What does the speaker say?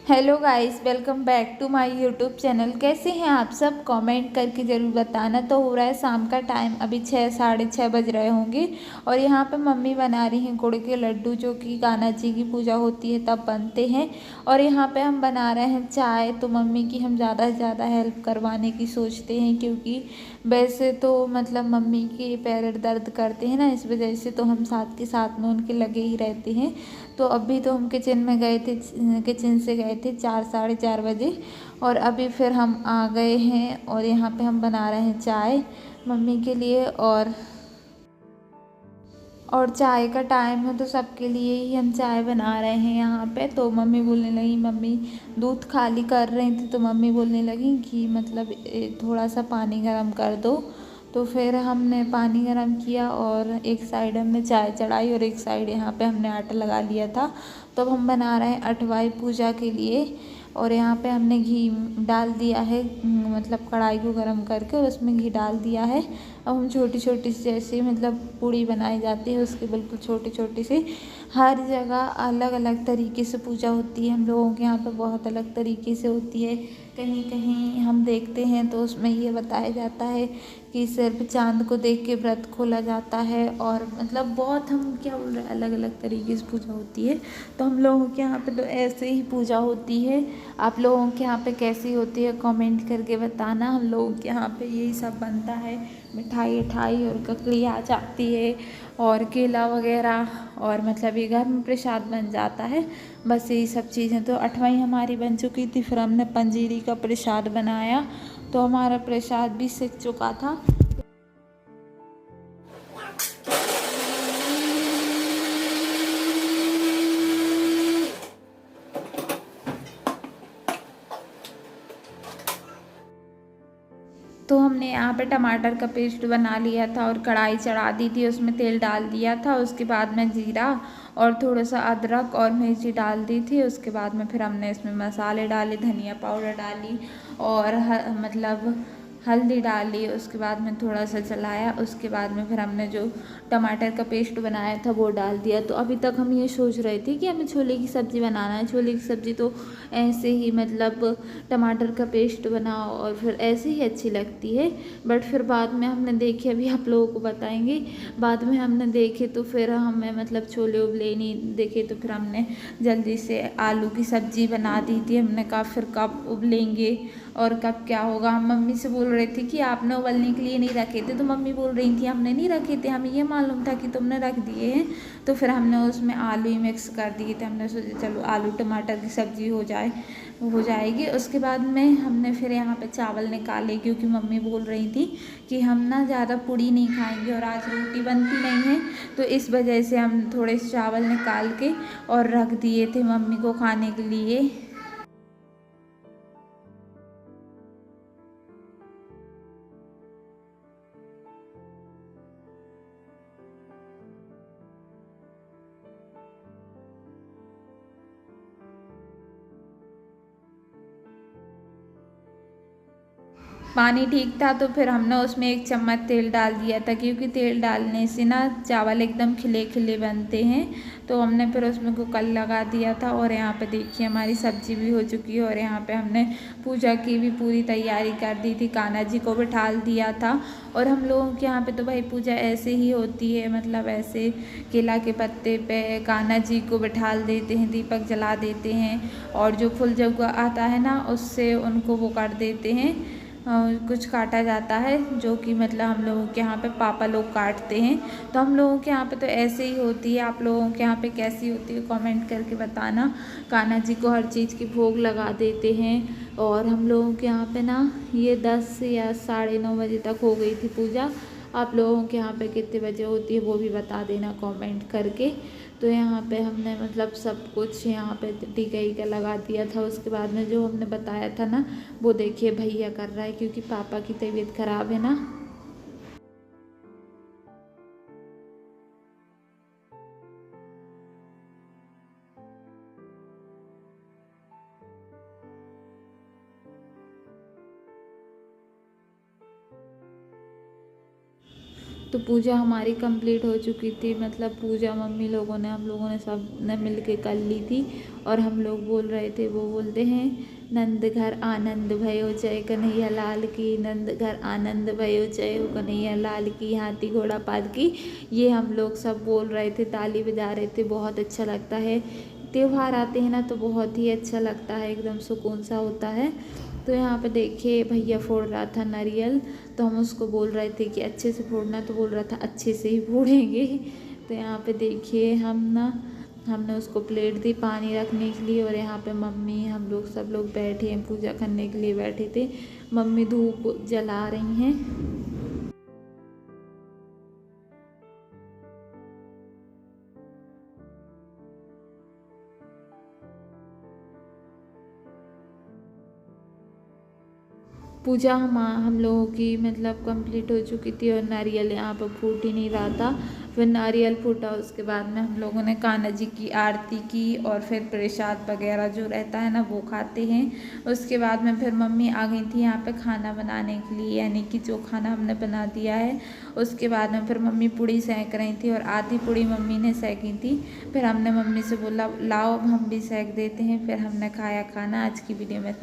Hello guys, welcome back to my YouTube channel. कैसे हैं आप सब? कमेंट करके ज़रूर बताना। तो हो रहा है शाम का टाइम, अभी 6 साढ़े 6 बज रहे होंगे और यहाँ पे मम्मी बना रही हैं गुड़ के लड्डू, जो कि कान्हा जी की पूजा होती है तब बनते हैं। और यहाँ पे हम बना रहे हैं चाय। तो मम्मी की हम ज़्यादा से ज़्यादा हेल्प करवाने की सोचते हैं, क्योंकि वैसे तो मतलब मम्मी के पैर दर्द करते हैं ना, इस वजह से तो हम साथ के साथ में उनके लगे ही रहते हैं। तो अभी तो हम किचन में गए थे, किचन से गए थे 4 साढ़े 4 बजे और अभी फिर हम आ गए हैं और यहाँ पे हम बना रहे हैं चाय मम्मी के लिए। और चाय का टाइम है तो सबके लिए ही हम चाय बना रहे हैं यहाँ पे। तो मम्मी बोलने लगी, मम्मी दूध खाली कर रही थी तो मम्मी बोलने लगी कि मतलब थोड़ा सा पानी गर्म कर दो। तो फिर हमने पानी गर्म किया और एक साइड हमने चाय चढ़ाई और एक साइड यहाँ पे हमने आटा लगा लिया था। तो अब हम बना रहे हैं अठवाई पूजा के लिए। और यहाँ पे हमने घी डाल दिया है, मतलब कढ़ाई को गर्म करके उसमें घी डाल दिया है। अब हम छोटी छोटी सी, जैसे मतलब पूड़ी बनाई जाती है उसके बिल्कुल छोटी छोटी सी। हर जगह अलग अलग तरीके से पूजा होती है, हम लोगों के यहाँ पे बहुत अलग तरीके से होती है। कहीं कहीं हम देखते हैं तो उसमें ये बताया जाता है कि सिर्फ चांद को देख के व्रत खोला जाता है, और मतलब बहुत, हम क्या बोल रहे हैं, अलग अलग तरीके से पूजा होती है। तो हम लोगों के यहाँ पे तो ऐसे ही पूजा होती है। आप लोगों के यहाँ पे कैसी होती है कमेंट करके बताना। हम लोगों के यहाँ पे यही सब बनता है, मिठाई उठाई और ककड़ी आ जाती है और केला वगैरह, और मतलब ये घर में प्रसाद बन जाता है। बस यही सब चीज़ें। तो अठवाई हमारी बन चुकी थी, फिर हमने पंजीरी का प्रसाद बनाया तो हमारा प्रसाद भी सिक चुका था। तो हमने यहाँ पे टमाटर का पेस्ट बना लिया था और कढ़ाई चढ़ा दी थी, उसमें तेल डाल दिया था। उसके बाद में जीरा और थोड़ा सा अदरक और मिर्ची डाल दी थी। उसके बाद में फिर हमने इसमें मसाले डाले, धनिया पाउडर डाली और मतलब हल्दी डाली। उसके बाद में थोड़ा सा चलाया, उसके बाद में फिर हमने जो टमाटर का पेस्ट बनाया था वो डाल दिया। तो अभी तक हम ये सोच रहे थे कि हमें छोले की सब्ज़ी बनाना है। छोले की सब्ज़ी तो ऐसे ही मतलब टमाटर का पेस्ट बनाओ और फिर ऐसे ही अच्छी लगती है। बट फिर बाद में हमने देखे, अभी आप लोगों को बताएंगे, बाद में हमने देखे तो फिर हमें मतलब छोले उबले नहीं देखे, तो फिर हमने जल्दी से आलू की सब्ज़ी बना दी थी। हमने कहा फिर कब उबलेंगे और कब क्या होगा। हम मम्मी से बोल रहे थे कि आपने उबलने के लिए नहीं रखे थे, तो मम्मी बोल रही थी हमने नहीं रखे थे, हमें ये मालूम था कि तुमने रख दिए हैं। तो फिर हमने उसमें आलू ही मिक्स कर दिए थे। हमने सोचा चलो आलू टमाटर की सब्ज़ी हो जाएगी। उसके बाद में हमने फिर यहाँ पे चावल निकाले, क्योंकि मम्मी बोल रही थी कि हम ना ज़्यादा पूड़ी नहीं खाएंगे और आज रोटी बनती नहीं है, तो इस वजह से हम थोड़े चावल निकाल के और रख दिए थे मम्मी को खाने के लिए। पानी ठीक था तो फिर हमने उसमें 1 चम्मच तेल डाल दिया था, क्योंकि तेल डालने से ना चावल एकदम खिले खिले बनते हैं। तो हमने फिर उसमें कुकर लगा दिया था और यहाँ पे देखिए हमारी सब्जी भी हो चुकी है। और यहाँ पे हमने पूजा की भी पूरी तैयारी कर दी थी, कान्हा जी को बिठाल दिया था। और हम लोगों के यहाँ पे तो भाई पूजा ऐसे ही होती है, मतलब ऐसे केला के पत्ते पे कान्हा जी को बिठाल देते हैं, दीपक जला देते हैं और जो फुल जब आता है ना उससे उनको वो कर देते हैं। कुछ काटा जाता है, जो कि मतलब हम लोगों के यहाँ पे पापा लोग काटते हैं। तो हम लोगों के यहाँ पे तो ऐसे ही होती है। आप लोगों के यहाँ पे कैसी होती है कमेंट करके बताना। कान्हा जी को हर चीज़ की भोग लगा देते हैं। और हम लोगों के यहाँ पे ना ये 10 या साढ़े 9 बजे तक हो गई थी पूजा। आप लोगों के यहाँ पे कितने बजे होती है वो भी बता देना कमेंट करके। तो यहाँ पे हमने मतलब सब कुछ यहाँ पे टीका वीका लगा दिया था। उसके बाद में जो हमने बताया था ना, वो देखिए भैया कर रहा है, क्योंकि पापा की तबीयत खराब है ना। तो पूजा हमारी कंप्लीट हो चुकी थी, मतलब पूजा मम्मी लोगों ने हम लोगों ने सब ने मिल के कर ली थी। और हम लोग बोल रहे थे, वो बोलते हैं नंद घर आनंद भयो जय कन्हैया लाल की, नंद घर आनंद भयो जय हो कन्हैया लाल की, हाथी घोड़ा पाद की। ये हम लोग सब बोल रहे थे, ताली बजा रहे थे। बहुत अच्छा लगता है, त्योहार आते हैं ना तो बहुत ही अच्छा लगता है, एकदम सुकून सा होता है। तो यहाँ पे देखिए भैया फोड़ रहा था नारियल, तो हम उसको बोल रहे थे कि अच्छे से फोड़ना, तो बोल रहा था अच्छे से ही फोड़ेंगे। तो यहाँ पे देखिए हमने उसको प्लेट दी पानी रखने के लिए, और यहाँ पे मम्मी हम लोग सब लोग बैठे हैं, पूजा करने के लिए बैठे थे। मम्मी धूप जला रही हैं। पूजा हम लोगों की मतलब कंप्लीट हो चुकी थी, और नारियल यहाँ पर फूट ही नहीं रहा था। फिर नारियल फूटा, उसके बाद में हम लोगों ने कान्हा जी की आरती की, और फिर प्रसाद वगैरह जो रहता है ना वो खाते हैं। उसके बाद में फिर मम्मी आ गई थी यहाँ पे खाना बनाने के लिए, यानी कि जो खाना हमने बना दिया है। उसके बाद में फिर मम्मी पूड़ी सेंक रही थी, और आधी पूड़ी मम्मी ने सेंकी थी। फिर हमने मम्मी से बोला लाओ हम भी सेंक देते हैं, फिर हमने खाया खाना। आज की वीडियो में